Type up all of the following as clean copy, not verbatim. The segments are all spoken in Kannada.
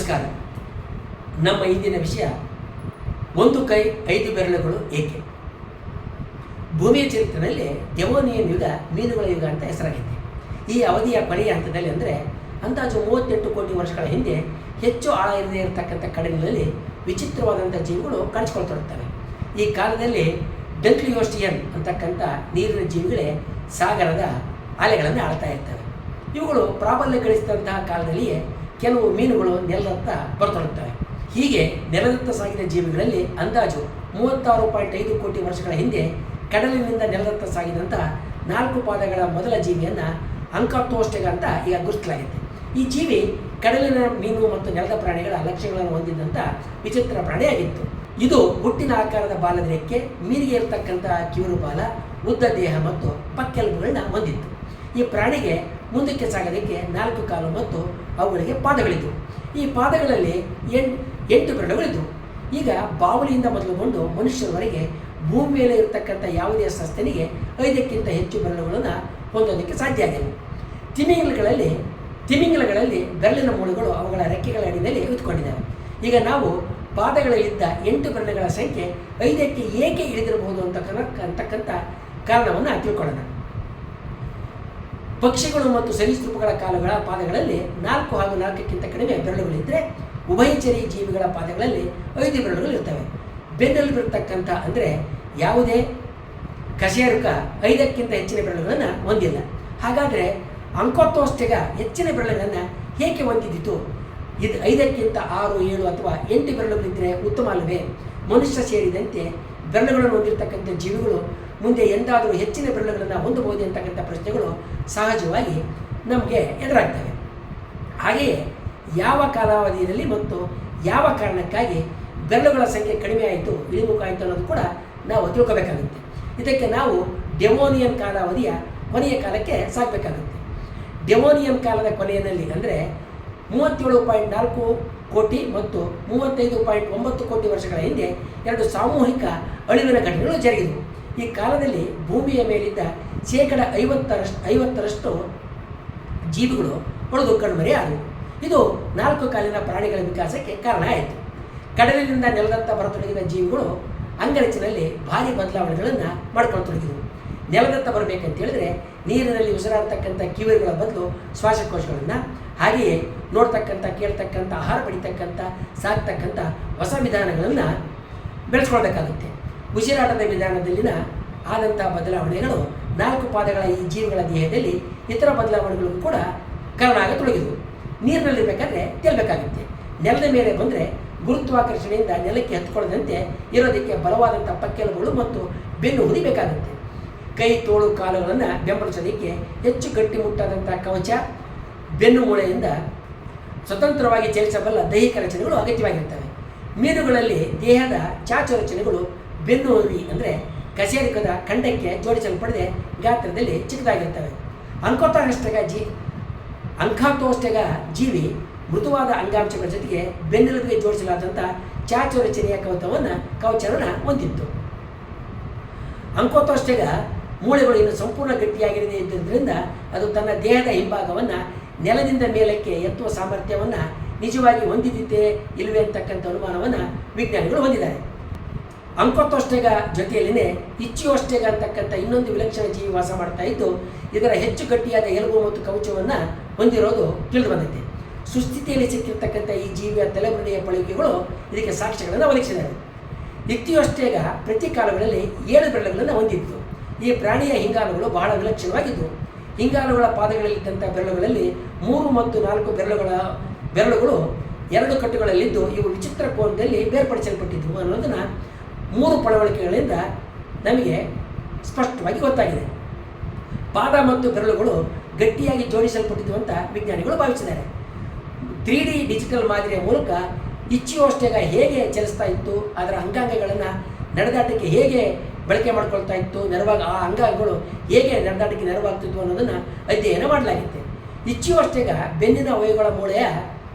ನಮಸ್ಕಾರ. ನಮ್ಮ ಇಂದಿನ ವಿಷಯ ಒಂದು ಕೈ 5 ಬೆರಳುಗಳು ಏಕೆ. ಭೂಮಿಯ ಚರಿತ್ರೆಯಲ್ಲಿ ಡೆವೋನಿಯನ್ ಯುಗ ಮೀನುಗಳ ಯುಗ ಅಂತ ಹೆಸರಾಗಿದೆ. ಈ ಅವಧಿಯ ಕೊನೆಯ ಹಂತದಲ್ಲಿ ಅಂದರೆ ಅಂದಾಜು 38 ಕೋಟಿ ವರ್ಷಗಳ ಹಿಂದೆ ಹೆಚ್ಚು ಆಳ ಇರದೇ ಇರತಕ್ಕಂಥ ಕಡಲಿನಲ್ಲಿ ವಿಚಿತ್ರವಾದಂಥ ಜೀವಿಗಳು ಕಾಣಿಸ್ಕೊಳ್ತಿರುತ್ತವೆ. ಈ ಕಾಲದಲ್ಲಿ ಡಂಕ್ಲಿಯೋಸ್ಟಿಯನ್ ಅಂತಕ್ಕಂಥ ನೀರಿನ ಜೀವಿಗಳೇ ಸಾಗರದ ಅಲೆಗಳನ್ನು ಆಳ್ತಾ ಇರ್ತವೆ. ಇವುಗಳು ಪ್ರಾಬಲ್ಯ ಗಳಿಸಿದಂತಹ ಕಾಲದಲ್ಲಿಯೇ ಕೆಲವು ಮೀನುಗಳು ನೆಲದತ್ತ ಬರ್ತೊಡುತ್ತವೆ. ಹೀಗೆ ನೆಲದತ್ತ ಸಾಗಿದ ಜೀವಿಗಳಲ್ಲಿ ಅಂದಾಜು 36.5 ಕೋಟಿ ವರ್ಷಗಳ ಹಿಂದೆ ಕಡಲಿನಿಂದ ನೆಲದತ್ತ ಸಾಗಿದಂತಹ 4 ಪಾದಗಳ ಮೊದಲ ಜೀವಿಯನ್ನು ಅಂಕಾಥೋಸ್ಟೆಗ ಅಂತ ಈಗ ಗುರುತಿಸಲಾಗಿದೆ. ಈ ಜೀವಿ ಕಡಲಿನ ಮೀನು ಮತ್ತು ನೆಲದ ಪ್ರಾಣಿಗಳ ಲಕ್ಷಣಗಳನ್ನು ಹೊಂದಿದ್ದಂಥ ವಿಚಿತ್ರ ಪ್ರಾಣಿಯಾಗಿತ್ತು. ಇದು ಹುಟ್ಟಿನ ಆಕಾರದ ಬಾಲದ ರೆಕ್ಕೆ, ಮೀನಿಗೆ ಇರತಕ್ಕಂತಹ ಕಿವಿರು ಬಾಲ, ಉದ್ದ ದೇಹ ಮತ್ತು ಪಕ್ಕೆಲುಬುಗಳನ್ನ ಹೊಂದಿತ್ತು. ಈ ಪ್ರಾಣಿಗೆ ಮುಂದಕ್ಕೆ ಸಾಗೋದಕ್ಕೆ 4 ಕಾಲು ಮತ್ತು ಅವುಗಳಿಗೆ ಪಾದಗಳಿದ್ದವು. ಈ ಪಾದಗಳಲ್ಲಿ 8 ಬೆರಳುಗಳಿದ್ದವು. ಈಗ ಬಾವಲಿಯಿಂದ ಮೊದಲುಗೊಂಡು ಮನುಷ್ಯರವರೆಗೆ ಭೂಮಿ ಮೇಲೆ ಇರತಕ್ಕಂಥ ಯಾವುದೇ ಸಸ್ತನಿಗೆ 5ಕ್ಕಿಂತ ಹೆಚ್ಚು ಬೆರಳುಗಳನ್ನು ಹೊಂದೋದಕ್ಕೆ ಸಾಧ್ಯ ಆಗಿವೆ. ತಿಮಿಂಗಲಗಳಲ್ಲಿ ಬೆರಳಿನ ಮೂಳೆಗಳು ಅವುಗಳ ರೆಕ್ಕೆಗಳ ಅಡಿಯಲ್ಲಿ ಇಳಿದುಕೊಂಡಿದ್ದಾವೆ. ಈಗ ನಾವು ಪಾದಗಳಲ್ಲಿದ್ದ 8 ಬೆರಳುಗಳ ಸಂಖ್ಯೆ 5ಕ್ಕೆ ಏಕೆ ಇಳಿದಿರಬಹುದು ಅಂತಕ್ಕಂಥ ಕಾರಣವನ್ನು ತಿಳ್ಕೊಳ್ಳೋಣ. ಪಕ್ಷಿಗಳು ಮತ್ತು ಸರೀಸೃಪಗಳ ಕಾಲುಗಳ ಪಾದಗಳಲ್ಲಿ 4 ಹಾಗೂ 4ಕ್ಕಿಂತ ಕಡಿಮೆ ಬೆರಳುಗಳಿದ್ದರೆ ಉಭಯಚರಿ ಜೀವಿಗಳ ಪಾದಗಳಲ್ಲಿ 5 ಬೆರಳುಗಳು ಇರ್ತವೆ. ಬೆನ್ನೆಲುಬಿರ್ತಕ್ಕಂಥ ಅಂದರೆ ಯಾವುದೇ ಕಶೇರುಕ 5ಕ್ಕಿಂತ ಹೆಚ್ಚಿನ ಬೆರಳುಗಳನ್ನು ಹೊಂದಿಲ್ಲ. ಹಾಗಾದರೆ ಅಂಕಾಥೋಸ್ಟೆಗ ಹೆಚ್ಚಿನ ಬೆರಳುಗಳನ್ನು ಏಕೆ ಹೊಂದಿದ್ದಿತು? ಇದು 5ಕ್ಕಿಂತ 6, 7 ಅಥವಾ 8 ಬೆರಳುಗಳಿದ್ದರೆ ಉತ್ತಮ ಅಲ್ಲವೇ? ಮನುಷ್ಯ ಸೇರಿದಂತೆ ಬೆರಳುಗಳನ್ನು ಹೊಂದಿರತಕ್ಕಂಥ ಜೀವಿಗಳು ಮುಂದೆ ಎಂದಾದರೂ ಹೆಚ್ಚಿನ ಬೆರಳುಗಳನ್ನು ಹೊಂದಬಹುದು ಅಂತಕ್ಕಂಥ ಪ್ರಶ್ನೆಗಳು ಸಹಜವಾಗಿ ನಮಗೆ ಎದುರಾಗ್ತವೆ. ಹಾಗೆಯೇ ಯಾವ ಕಾಲಾವಧಿಯಲ್ಲಿ ಮತ್ತು ಯಾವ ಕಾರಣಕ್ಕಾಗಿ ಬೆರಳುಗಳ ಸಂಖ್ಯೆ ಕಡಿಮೆ ಆಯಿತು, ಇಳಿಮುಖ ಆಯಿತು ಅನ್ನೋದು ಕೂಡ ನಾವು ತಿಳ್ಕೋಬೇಕಾಗುತ್ತೆ. ಇದಕ್ಕೆ ನಾವು ಡೆವೋನಿಯನ್ ಕಾಲಾವಧಿಯ ಕೊನೆಯ ಕಾಲಕ್ಕೆ ಸಾಗಬೇಕಾಗುತ್ತೆ. ಡೆವೋನಿಯನ್ ಕಾಲದ ಕೊನೆಯಲ್ಲಿ ಅಂದರೆ 37.4 ಕೋಟಿ ಮತ್ತು 35.9 ಕೋಟಿ ವರ್ಷಗಳ ಹಿಂದೆ 2 ಸಾಮೂಹಿಕ ಅಳಿವಿನ ಘಟನೆಗಳು ಜರುಗಿದವು. ಈ ಕಾಲದಲ್ಲಿ ಭೂಮಿಯ ಮೇಲಿದ್ದ 50% ಜೀವಿಗಳು ಉಳಿದು ಕಣ್ಮರೆಯಾದವು. ಇದು 4 ಕಾಲಿನ ಪ್ರಾಣಿಗಳ ವಿಕಾಸಕ್ಕೆ ಕಾರಣ ಆಯಿತು. ಕಡಲಿನಿಂದ ನೆಲದತ್ತ ಬರತೊಡಗಿದ ಜೀವಿಗಳು ಅಂಗರಚಿನಲ್ಲಿ ಭಾರಿ ಬದಲಾವಣೆಗಳನ್ನು ಮಾಡ್ಕೊಳ್ತೊಡಗಿದವು. ನೆಲದತ್ತ ಬರಬೇಕಂತ ಹೇಳಿದ್ರೆ ನೀರಿನಲ್ಲಿ ಉಸಿರಾಡ್ತಕ್ಕಂಥ ಕಿವಿಗಳ ಬದಲು ಶ್ವಾಸಕೋಶಗಳನ್ನು, ಹಾಗೆಯೇ ನೋಡ್ತಕ್ಕಂಥ, ಕೇಳ್ತಕ್ಕಂಥ, ಆಹಾರ ಪಡಿತಕ್ಕಂಥ, ಸಾಕ್ತಕ್ಕಂಥ ಹೊಸ ವಿಧಾನಗಳನ್ನು ಬೆಳೆಸ್ಕೊಳ್ಬೇಕಾಗುತ್ತೆ. ಉಸಿರಾಟದ ವಿಧಾನದಲ್ಲಿನ ಆದಂಥ ಬದಲಾವಣೆಗಳು 4 ಪಾದಗಳ ಈ ಜೀವಿಗಳ ದೇಹದಲ್ಲಿ ಇತರ ಬದಲಾವಣೆಗಳಿಗೂ ಕೂಡ ಕಾರಣ ಆಗತೊಡಗಿದವು. ನೀರಿನಲ್ಲಿರಬೇಕಾದ್ರೆ ತೇಲ್ಬೇಕಾಗುತ್ತೆ. ನೆಲದ ಮೇಲೆ ಬಂದರೆ ಗುರುತ್ವಾಕರ್ಷಣೆಯಿಂದ ನೆಲಕ್ಕೆ ಹತ್ಕೊಳ್ಳದಂತೆ ಇರೋದಕ್ಕೆ ಬಲವಾದಂಥ ಪಕ್ಕೆಲುಬುಗಳು ಮತ್ತು ಬೆನ್ನು ಹುರಿಬೇಕಾಗುತ್ತೆ. ಕೈ, ತೋಳು, ಕಾಲುಗಳನ್ನು ಬೆಂಬಲಿಸೋದಕ್ಕೆ ಹೆಚ್ಚು ಗಟ್ಟಿಮುಟ್ಟಾದಂಥ ಕವಚ, ಬೆನ್ನು ಮೂಳೆಯಿಂದ ಸ್ವತಂತ್ರವಾಗಿ ಚಲಿಸಬಲ್ಲ ದೈಹಿಕ ರಚನೆಗಳು ಅಗತ್ಯವಾಗಿರ್ತವೆ. ಮೀನುಗಳಲ್ಲಿ ದೇಹದ ಚಾಚು ರಚನೆಗಳು ಬೆನ್ನು ಹುರಿ ಅಂದರೆ ಕಶೇರುಕದ ಖಂಡಕ್ಕೆ ಜೋಡಿಸಲ್ಪಡದೆ ಗಾತ್ರದಲ್ಲಿ ಚಿಕ್ಕದಾಗಿರ್ತವೆ. ಅಂಕಾಥೋಸ್ಟೆಗ ಜೀವಿ ಮೃದುವಾದ ಅಂಗಾಂಶಗಳ ಜೊತೆಗೆ ಬೆನ್ನೆಲುಬಿಗೆ ಜೋಡಿಸಲಾದಂಥ ಚಾಚು ರಚನೆಯ ಕವಚವನ್ನು ಹೊಂದಿತ್ತು. ಅಂಕಾಥೋಸ್ಟೆಗ ಮೂಳೆಗಳು ಇನ್ನು ಸಂಪೂರ್ಣ ಗಟ್ಟಿಯಾಗಿರದೇ ಇದ್ದರಿಂದ ಅದು ತನ್ನ ದೇಹದ ಹಿಂಭಾಗವನ್ನು ನೆಲದಿಂದ ಮೇಲಕ್ಕೆ ಎತ್ತುವ ಸಾಮರ್ಥ್ಯವನ್ನು ನಿಜವಾಗಿ ಹೊಂದಿದ್ದೇ ಇಲ್ಲವೇ ಅಂತಕ್ಕಂಥ ಅನುಮಾನವನ್ನು ವಿಜ್ಞಾನಿಗಳು ಹೊಂದಿದ್ದಾರೆ. ಅಂಕಾಥೋಸ್ಟೆಗ ಜೊತೆಯಲ್ಲಿನೇ ಇಚ್ಚಿಯೋಸ್ಟೆಗ ಅಂತಕ್ಕಂಥ ಇನ್ನೊಂದು ವಿಲಕ್ಷಣ ಜೀವಿ ವಾಸ ಮಾಡ್ತಾ ಇದ್ದು ಇದರ ಹೆಚ್ಚು ಗಟ್ಟಿಯಾದ ಎಲುಬು ಮತ್ತು ಕವಚವನ್ನು ಹೊಂದಿರೋದು ತಿಳಿದು ಬಂದಿದೆ. ಸುಸ್ಥಿತಿಯಲ್ಲಿ ಸಿಕ್ಕಿರ್ತಕ್ಕಂಥ ಈ ಜೀವಿಯ ತಲೆಬುರುಡೆಯ ಪಳಿಕೆಗಳು ಇದಕ್ಕೆ ಸಾಕ್ಷ್ಯಗಳನ್ನು ಒದಗಿಸಿದ್ದಾರೆ. ಇಚ್ಚಿಯೋಸ್ಟೆಗ ಪ್ರತಿ ಕಾಲುಗಳಲ್ಲಿ 7 ಬೆರಳುಗಳನ್ನು ಹೊಂದಿತ್ತು. ಈ ಪ್ರಾಣಿಯ ಹಿಂಗಾಲುಗಳು ಬಹಳ ವಿಲಕ್ಷಣವಾಗಿದ್ದವು. ಹಿಂಗಾಲುಗಳ ಪಾದಗಳಲ್ಲಿದ್ದಂಥ ಬೆರಳುಗಳಲ್ಲಿ 3 ಮತ್ತು 4 ಬೆರಳುಗಳು 2 ಕಟ್ಟುಗಳಲ್ಲಿದ್ದು ಇವು ವಿಚಿತ್ರ ಕೋನದಲ್ಲಿ ಬೇರ್ಪಡಿಸಲ್ಪಟ್ಟಿದ್ದವು ಅನ್ನೋದನ್ನು 3 ಪಳವಳಿಕೆಗಳಿಂದ ನಮಗೆ ಸ್ಪಷ್ಟವಾಗಿ ಗೊತ್ತಾಗಿದೆ. ಪಾದ ಮತ್ತು ಬೆರಳುಗಳು ಗಟ್ಟಿಯಾಗಿ ಜೋಡಿಸಲ್ಪಟ್ಟಿದ್ದು ಅಂತ ವಿಜ್ಞಾನಿಗಳು ಭಾವಿಸಿದ್ದಾರೆ. 3D ಡಿಜಿಟಲ್ ಮಾದರಿಯ ಮೂಲಕ ಇಚ್ಚಿಯೋಸ್ಟೆಗ ಹೇಗೆ ಚಲಿಸ್ತಾ ಇತ್ತು, ಅದರ ಅಂಗಾಂಗಗಳನ್ನು ನಡೆದಾಟಕ್ಕೆ ಹೇಗೆ ಬಳಕೆ ಮಾಡ್ಕೊಳ್ತಾ ಇತ್ತು, ಆ ಅಂಗಾಂಗಗಳು ಹೇಗೆ ನಡೆದಾಟಕ್ಕೆ ನೆರವಾಗ್ತಿದ್ವು ಅನ್ನೋದನ್ನು ಅಧ್ಯಯನ ಮಾಡಲಾಗಿದೆ. ಇಚ್ಚಿಯೋಸ್ಟೆಗ ಬೆನ್ನಿನ ಅವಯವಗಳ ಮೂಳೆಯ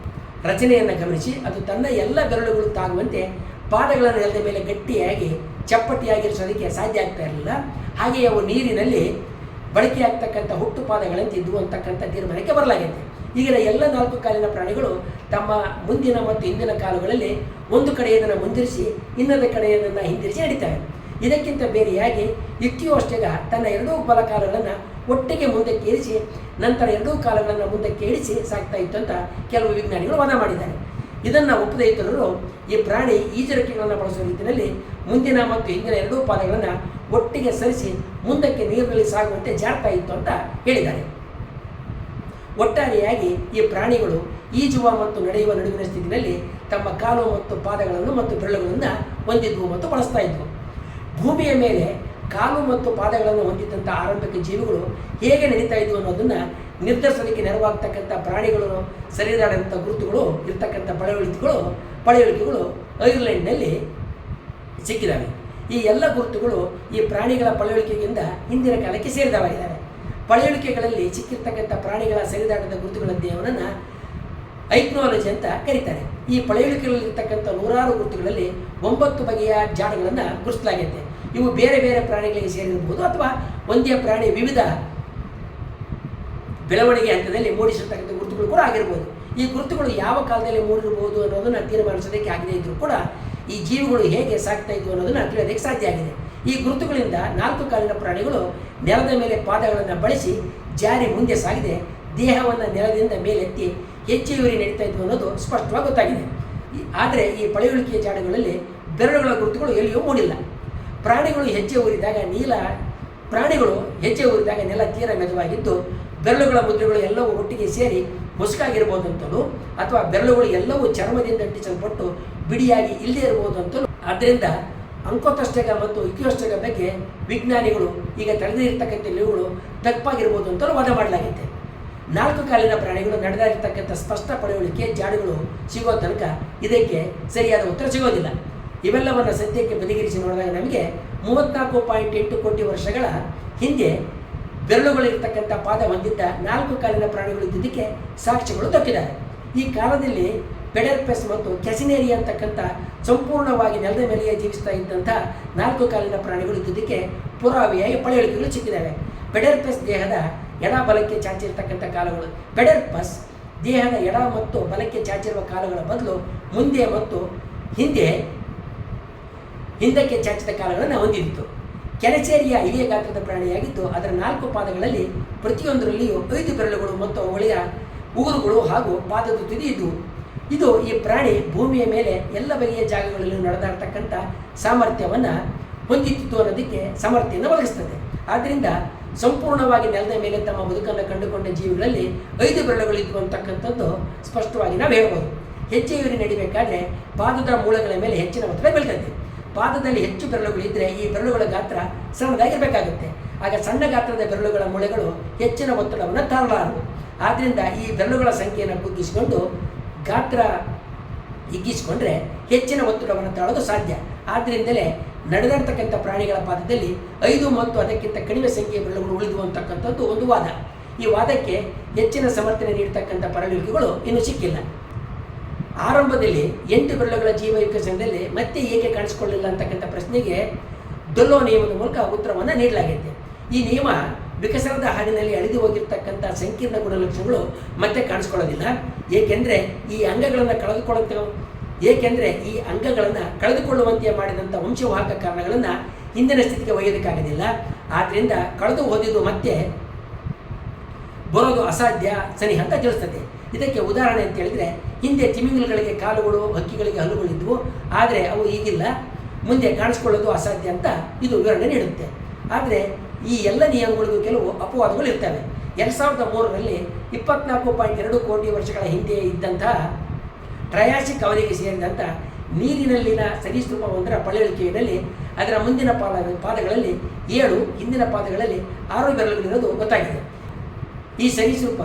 ರಚನೆಯನ್ನು ಗಮನಿಸಿ ಅದು ತನ್ನ ಎಲ್ಲ ಬೆರಳುಗಳು ತಾಗುವಂತೆ ಪಾದಗಳ ನೆಲದ ಮೇಲೆ ಗಟ್ಟಿಯಾಗಿ ಚಪ್ಪಟಿಯಾಗಿರಿಸೋದಕ್ಕೆ ಸಾಧ್ಯ ಆಗ್ತಾ ಇರಲಿಲ್ಲ. ಹಾಗೆಯೇ ಅವು ನೀರಿನಲ್ಲಿ ಬಳಕೆಯಾಗ್ತಕ್ಕಂಥ ಹುಟ್ಟು ಪಾದಗಳಂತೆ ಇದ್ವು ಅಂತಕ್ಕಂಥ ತೀರ್ಮಾನಕ್ಕೆ ಬರಲಾಗಿದೆ. ಈಗಿನ ಎಲ್ಲ 4 ಕಾಲಿನ ಪ್ರಾಣಿಗಳು ತಮ್ಮ ಮುಂದಿನ ಮತ್ತು ಹಿಂದಿನ ಕಾಲುಗಳಲ್ಲಿ ಒಂದು ಕಡೆಯದನ್ನು ಮುಂದಿರಿಸಿ ಇನ್ನೊಂದು ಕಡೆಯದನ್ನು ಹಿಂದಿರಿಸಿ ನಡೀತವೆ. ಇದಕ್ಕಿಂತ ಬೇರೆಯಾಗಿ ಇಕ್ಟಿಯೋಸ್ಟೆಗ ತನ್ನ ಎರಡೂ ಬಲಕಾಲುಗಳನ್ನು ಒಟ್ಟಿಗೆ ಮುಂದಕ್ಕೆ ಇರಿಸಿ ನಂತರ ಎರಡೂ ಕಾಲುಗಳನ್ನು ಮುಂದಕ್ಕೆ ಇಳಿಸಿ ಸಾಕ್ತಾ ಇತ್ತು ಅಂತ ಕೆಲವು ವಿಜ್ಞಾನಿಗಳು ವಾದ ಮಾಡಿದ್ದಾರೆ. ಇದನ್ನು ಒಪ್ಪದ ಇತರರು ಈ ಪ್ರಾಣಿ ಈಜುರೆಕ್ಕೆಗಳನ್ನು ಬಳಸುವ ರೀತಿಯಲ್ಲಿ ಮುಂದಿನ ಮತ್ತು ಹಿಂದಿನ ಎರಡೂ ಪಾದಗಳನ್ನು ಒಟ್ಟಿಗೆ ಸರಿಸಿ ಮುಂದಕ್ಕೆ ನೀರಿನಲ್ಲಿ ಸಾಗುವಂತೆ ಜಾರ್ತಾ ಇತ್ತು ಅಂತ ಹೇಳಿದ್ದಾರೆ. ಒಟ್ಟಾರೆಯಾಗಿ ಈ ಪ್ರಾಣಿಗಳು ಈಜುವ ಮತ್ತು ನಡೆಯುವ ನಡುವಿನ ಸ್ಥಿತಿಯಲ್ಲಿ ತಮ್ಮ ಕಾಲು ಮತ್ತು ಪಾದಗಳನ್ನು ಮತ್ತು ಬೆರಳುಗಳನ್ನು ಹೊಂದಿದ್ವು ಮತ್ತು ಬಳಸ್ತಾ ಇದ್ವು. ಭೂಮಿಯ ಮೇಲೆ ಕಾಲು ಮತ್ತು ಪಾದಗಳನ್ನು ಹೊಂದಿದ್ದಂಥ ಆರಂಭಿಕ ಜೀವಿಗಳು ಹೇಗೆ ನಡೀತಾ ಇದ್ವು ಅನ್ನೋದನ್ನು ನಿರ್ಧರಿಸೋದಕ್ಕೆ ನೆರವಾಗ್ತಕ್ಕಂಥ ಪ್ರಾಣಿಗಳು ಸರಿದಾದಂಥ ಗುರುತುಗಳು ಇರ್ತಕ್ಕಂಥ ಪಳೆಯುಳಿಕೆಗಳು ಐರ್ಲೆಂಡ್ನಲ್ಲಿ ಸಿಕ್ಕಿದ್ದಾವೆ. ಈ ಎಲ್ಲ ಗುರುತುಗಳು ಈ ಪ್ರಾಣಿಗಳ ಪಳೆಯುಳಿಕೆಗಿಂತ ಹಿಂದಿನ ಕಾಲಕ್ಕೆ ಸೇರಿದವಾಗಿದ್ದಾವೆ. ಪಳೆಯುಳಿಕೆಗಳಲ್ಲಿ ಸಿಕ್ಕಿರ್ತಕ್ಕಂಥ ಪ್ರಾಣಿಗಳ ಸರಿದಾಟದ ಗುರುತುಗಳ ಅಧ್ಯಯನವನ್ನು ಐಕ್ನಾಲಜಿ ಅಂತ ಕರೀತಾರೆ. ಈ ಪಳೆಯುಳಿಕೆಗಳಲ್ಲಿರ್ತಕ್ಕಂಥ 100 ಗುರುತುಗಳಲ್ಲಿ 9 ಬಗೆಯ ಜಾಡುಗಳನ್ನು ಗುರುತಿಸಲಾಗಿದೆ. ಇವು ಬೇರೆ ಬೇರೆ ಪ್ರಾಣಿಗಳಿಗೆ ಸೇರಿರಬಹುದು ಅಥವಾ ಒಂದೇ ಪ್ರಾಣಿ ವಿವಿಧ ಬೆಳವಣಿಗೆ ಹಂತದಲ್ಲಿ ಮೂಡಿಸಿರ್ತಕ್ಕಂಥ ಗುರುತುಗಳು ಕೂಡ ಆಗಿರ್ಬೋದು. ಈ ಗುರುತುಗಳು ಯಾವ ಕಾಲದಲ್ಲಿ ಮೂಡಿರಬಹುದು ಅನ್ನೋದನ್ನು ತೀರ್ಮಾನಿಸೋದಕ್ಕೆ ಆಗದೇ ಇದ್ದರೂ ಕೂಡ ಈ ಜೀವಿಗಳು ಹೇಗೆ ಸಾಕ್ತಾ ಇದ್ವು ಅನ್ನೋದನ್ನು ತಿಳಿಯೋದಕ್ಕೆ ಸಾಧ್ಯ ಆಗಿದೆ. ಈ ಗುರುತುಗಳಿಂದ 4 ಕಾಲಿನ ಪ್ರಾಣಿಗಳು ನೆಲದ ಮೇಲೆ ಪಾದಗಳನ್ನು ಬಳಸಿ ಜಾರಿ ಮುಂದೆ ಸಾಗಿದೆ ದೇಹವನ್ನು ನೆಲದಿಂದ ಮೇಲೆತ್ತಿ ಹೆಜ್ಜೆಯೂರಿ ನಡೀತಾ ಇದ್ವು ಅನ್ನೋದು ಸ್ಪಷ್ಟವಾಗಿ ಗೊತ್ತಾಗಿದೆ. ಆದರೆ ಈ ಪಳೆಯುಳಿಕೆಯ ಜಾಡುಗಳಲ್ಲಿ ಬೆರಳುಗಳ ಗುರುತುಗಳು ಎಲ್ಲಿಯೂ ಮೂಡಿಲ್ಲ. ಪ್ರಾಣಿಗಳು ಹೆಜ್ಜೆ ಊರಿದಾಗ ನೆಲ ತೀರ ಮೆದುವಾಗಿದ್ದು ಬೆರಳುಗಳ ಮುದ್ರೆಗಳು ಎಲ್ಲವೂ ಒಟ್ಟಿಗೆ ಸೇರಿ ಮುಸುಕಾಗಿರ್ಬೋದು ಅಂತಲೂ ಅಥವಾ ಬೆರಳುಗಳು ಎಲ್ಲವೂ ಚರ್ಮದಿಂದ ಅಂಟಿಸಲ್ಪಟ್ಟು ಬಿಡಿಯಾಗಿ ಇಲ್ಲದೇ ಇರ್ಬೋದು ಅಂತಲೂ. ಆದ್ದರಿಂದ ಅಂಕೋತಸ್ಟೆಗ ಮತ್ತು ಇಕ್ಟಿಯೋಸ್ಟೆಗ ಬಗ್ಗೆ ವಿಜ್ಞಾನಿಗಳು ಈಗ ತಿಳಿದಿರ್ತಕ್ಕಂಥ ಇವುಗಳು ತಪ್ಪಾಗಿರ್ಬೋದು ಅಂತಲೂ ವಾದ ಮಾಡಲಾಗಿದೆ. 4 ಕಾಲಿನ ಪ್ರಾಣಿಗಳು ನಡೆದಾಗಿರ್ತಕ್ಕಂಥ ಸ್ಪಷ್ಟ ಪಳೆಯುಳಿಕೆ ಜಾಡುಗಳು ಸಿಗೋ ತನಕ ಇದಕ್ಕೆ ಸರಿಯಾದ ಉತ್ತರ ಸಿಗೋದಿಲ್ಲ. ಇವೆಲ್ಲವನ್ನು ಸದ್ಯಕ್ಕೆ ಬದಿಗಿರಿಸಿ ನೋಡಿದಾಗ ನಮಗೆ 34.8 ಕೋಟಿ ವರ್ಷಗಳ ಹಿಂದೆ ಬೆರಳುಗಳಿರ್ತಕ್ಕಂಥ ಪಾದ ಹೊಂದಿದ್ದ 4 ಕಾಲಿನ ಪ್ರಾಣಿಗಳು ಇದ್ದುದಕ್ಕೆ ಸಾಕ್ಷ್ಯಗಳು ದೊರಕಿದ್ದಾರೆ. ಈ ಕಾಲದಲ್ಲಿ ಪೆಡೆರ್ಪೆಸ್ ಮತ್ತು ಕ್ಯಾಸಿನೇರಿ ಅಂತಕ್ಕಂಥ ಸಂಪೂರ್ಣವಾಗಿ ನೆಲದ ಮೇಲೆಯೇ ಜೀವಿಸ್ತಾ ಇದ್ದಂಥ 4 ಕಾಲಿನ ಪ್ರಾಣಿಗಳು ಇದ್ದುದಕ್ಕೆ ಪುರಾವೆಯಾಗಿ ಪಳೆಯುಳಿಕೆಗಳು ಸಿಕ್ಕಿದ್ದಾವೆ. ಪೆಡೆರ್ಪೆಸ್ ದೇಹದ ಎಡ ಬಲಕ್ಕೆ ಚಾಚಿರ್ತಕ್ಕಂಥ ಕಾಲುಗಳು ಪೆಡೆರ್ಪಸ್ ದೇಹದ ಎಡ ಮತ್ತು ಬಲಕ್ಕೆ ಚಾಚಿರುವ ಕಾಲುಗಳ ಬದಲು ಮುಂದೆ ಮತ್ತು ಹಿಂದಕ್ಕೆ ಚಾಚಿದ ಕಾಲುಗಳನ್ನು ಹೊಂದಿತ್ತು. ಕೆನಚೇರಿಯ ಇಳಿಯ ಗಾತ್ರದ ಪ್ರಾಣಿಯಾಗಿದ್ದು ಅದರ 4 ಪಾದಗಳಲ್ಲಿ ಪ್ರತಿಯೊಂದರಲ್ಲಿಯೂ 5 ಬೆರಳುಗಳು ಮತ್ತು ಅವುಗಳ ಉಗುರುಗಳು ಹಾಗೂ ಪಾದದ ತುದಿ ಇದ್ದವು. ಇದು ಈ ಪ್ರಾಣಿ ಭೂಮಿಯ ಮೇಲೆ ಎಲ್ಲ ಬಗೆಯ ಜಾಗಗಳಲ್ಲಿ ನಡೆದಾಡ್ತಕ್ಕಂಥ ಸಾಮರ್ಥ್ಯವನ್ನು ಹೊಂದಿತ್ತು ಅನ್ನೋದಕ್ಕೆ ಸಮರ್ಥೆಯನ್ನು ಒದಗಿಸ್ತದೆ. ಆದ್ದರಿಂದ ಸಂಪೂರ್ಣವಾಗಿ ನೆಲದ ಮೇಲೆ ತಮ್ಮ ಬದುಕನ್ನು ಕಂಡುಕೊಂಡ ಜೀವಿಗಳಲ್ಲಿ 5 ಬೆರಳುಗಳಿದ್ವು ಅಂತಕ್ಕಂಥದ್ದು ಸ್ಪಷ್ಟವಾಗಿ ನಾವು ಹೇಳ್ಬೋದು. ಹೆಜ್ಜೆಯೂರಿ ನಡಿಬೇಕಾದ್ರೆ ಪಾದದ ಮೂಳೆಗಳ ಮೇಲೆ ಹೆಚ್ಚಿನ ಒತ್ತಡ ಬೀಳ್ತದೆ. ಪಾದದಲ್ಲಿ ಹೆಚ್ಚು ಬೆರಳುಗಳಿದ್ದರೆ ಈ ಬೆರಳುಗಳ ಗಾತ್ರ ಸಣ್ಣದಾಗಿರಬೇಕಾಗುತ್ತೆ. ಆಗ ಸಣ್ಣ ಗಾತ್ರದ ಬೆರಳುಗಳ ಮೂಳೆಗಳು ಹೆಚ್ಚಿನ ಒತ್ತಡವನ್ನು ತಾಳಲಾರವು. ಆದ್ದರಿಂದ ಈ ಬೆರಳುಗಳ ಸಂಖ್ಯೆಯನ್ನು ಕುಗ್ಗಿಸಿಕೊಂಡು ಗಾತ್ರ ಹಿಗ್ಗಿಸಿಕೊಂಡ್ರೆ ಹೆಚ್ಚಿನ ಒತ್ತಡವನ್ನು ತಾಳೋದು ಸಾಧ್ಯ. ಆದ್ದರಿಂದಲೇ ನಡೆದಾಡ್ತಕ್ಕಂಥ ಪ್ರಾಣಿಗಳ ಪಾದದಲ್ಲಿ 5 ಮತ್ತು ಅದಕ್ಕಿಂತ ಕಡಿಮೆ ಸಂಖ್ಯೆಯ ಬೆರಳುಗಳು ಉಳಿದುವು ಅಂತಕ್ಕಂಥದ್ದು ಒಂದು ವಾದ. ಈ ವಾದಕ್ಕೆ ಹೆಚ್ಚಿನ ಸಮರ್ಥನೆ ನೀಡತಕ್ಕಂಥ ಪಳೆಯುಳಿಕೆಗಳು ಇನ್ನೂ ಸಿಕ್ಕಿಲ್ಲ. ಆರಂಭದಲ್ಲಿ 8 ಬೆರಳುಗಳ ಜೀವ ವಿಕಸನದಲ್ಲಿ ಮತ್ತೆ ಏಕೆ ಕಾಣಿಸಿಕೊಳ್ಳಿಲ್ಲ ಅಂತಕ್ಕಂಥ ಪ್ರಶ್ನೆಗೆ ಡೊಲ್ಲೋ ನಿಯಮದ ಮೂಲಕ ಉತ್ತರವನ್ನು ನೀಡಲಾಗಿದೆ. ಈ ನಿಯಮ ವಿಕಸನದ ಹಾದಿನಲ್ಲಿ ಅಳಿದು ಹೋಗಿರ್ತಕ್ಕಂಥ ಸಂಕೀರ್ಣ ಗುಣಲಕ್ಷಣಗಳು ಮತ್ತೆ ಕಾಣಿಸ್ಕೊಳ್ಳೋದಿಲ್ಲ. ಏಕೆಂದರೆ ಈ ಅಂಗಗಳನ್ನು ಕಳೆದುಕೊಳ್ಳುವಂತೆ ಮಾಡಿದಂಥ ವಂಶವಾಹಕ ಕಾರಣಗಳನ್ನು ಹಿಂದಿನ ಸ್ಥಿತಿಗೆ ಒಯ್ಯೋದಕ್ಕಾಗೋದಿಲ್ಲ. ಆದ್ದರಿಂದ ಕಳೆದು ಹೋದಿದ್ದು ಮತ್ತೆ ಬರೋದು ಅಸಾಧ್ಯ ಸನಿಹ ಅಂತ ತಿಳಿಸ್ತದೆ. ಇದಕ್ಕೆ ಉದಾಹರಣೆ ಅಂತ ಹೇಳಿದರೆ ಹಿಂದೆ ತಿಮಿಂಗಲಗಳಿಗೆ ಕಾಲುಗಳು, ಹಕ್ಕಿಗಳಿಗೆ ಹಲ್ಲುಗಳಿದ್ವು, ಆದರೆ ಅವು ಈಗಿಲ್ಲ, ಮುಂದೆ ಕಾಣಿಸ್ಕೊಳ್ಳೋದು ಅಸಾಧ್ಯ ಅಂತ ಇದು ವಿವರಣೆ ನೀಡುತ್ತೆ. ಆದರೆ ಈ ಎಲ್ಲ ನಿಯಮಗಳಿಗೂ ಕೆಲವು ಅಪವಾದಗಳು ಇರ್ತವೆ. 2003ರಲ್ಲಿ 24.2 ಕೋಟಿ ವರ್ಷಗಳ ಹಿಂದೆ ಇದ್ದಂತಹ ಟ್ರಯಾಸಿಕ್ ಅವಧಿಗೆ ಸೇರಿದಂಥ ನೀರಿನಲ್ಲಿನ ಸರೀಸೃಪವೊಂದರ ಪಳೆಯುಳಿಕೆಯಲ್ಲಿ ಅದರ ಮುಂದಿನ ಪಾದಗಳಲ್ಲಿ 7, ಹಿಂದಿನ ಪಾದಗಳಲ್ಲಿ 6 ಬೆರಳುಗಳಿರೋದು ಗೊತ್ತಾಗಿದೆ. ಈ ಸರೀಸೃಪ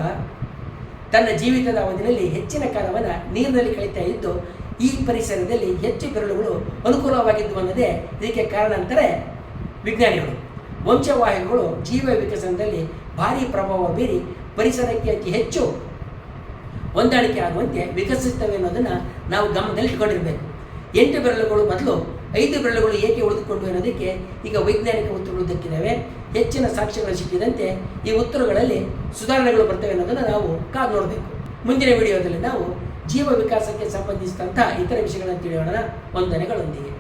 ತನ್ನ ಜೀವಿತದ ಅವಧಿಯಲ್ಲಿ ಹೆಚ್ಚಿನ ಕಾಲವನ್ನು ನೀರಿನಲ್ಲಿ ಕಳೀತಾ ಇದ್ದು ಈ ಪರಿಸರದಲ್ಲಿ ಹೆಚ್ಚು ಬೆರಳುಗಳು ಅನುಕೂಲವಾಗಿದ್ದು ಅನ್ನೋದೇ ಇದಕ್ಕೆ ಕಾರಣ ಅಂತಾರೆ ವಿಜ್ಞಾನಿಗಳು. ವಂಶವಾಹಿಗಳು ಜೀವ ವಿಕಸನದಲ್ಲಿ ಭಾರೀ ಪ್ರಭಾವ ಬೀರಿ ಪರಿಸರಕ್ಕೆ ಅತಿ ಹೆಚ್ಚು ಹೊಂದಾಣಿಕೆ ಆಗುವಂತೆ ವಿಕಸಿಸುತ್ತವೆ ಅನ್ನೋದನ್ನು ನಾವು ಗಮನದಲ್ಲಿ ಇಟ್ಕೊಂಡಿರಬೇಕು. 8 ಬೆರಳುಗಳು ಬದಲು 5 ಬೆರಳುಗಳು ಏಕೆ ಉಳಿದುಕೊಂಡು ಅನ್ನೋದಕ್ಕೆ ಈಗ ವೈಜ್ಞಾನಿಕ ಉತ್ತರಗಳು ದಕ್ಕಿದ್ದಾವೆ. ಹೆಚ್ಚಿನ ಸಾಕ್ಷ್ಯಗಳು ಸಿಕ್ಕಿದಂತೆ ಈ ಉತ್ತರಗಳಲ್ಲಿ ಸುಧಾರಣೆಗಳು ಬರ್ತವೆ ಅನ್ನೋದನ್ನು ನಾವು ಕಾದು ನೋಡಬೇಕು. ಮುಂದಿನ ವಿಡಿಯೋದಲ್ಲಿ ನಾವು ಜೀವ ವಿಕಾಸಕ್ಕೆ ಸಂಬಂಧಿಸಿದಂಥ ಇತರ ವಿಷಯಗಳನ್ನು ತಿಳಿಯೋಣ ವಂದನೆಗಳೊಂದಿಗೆ.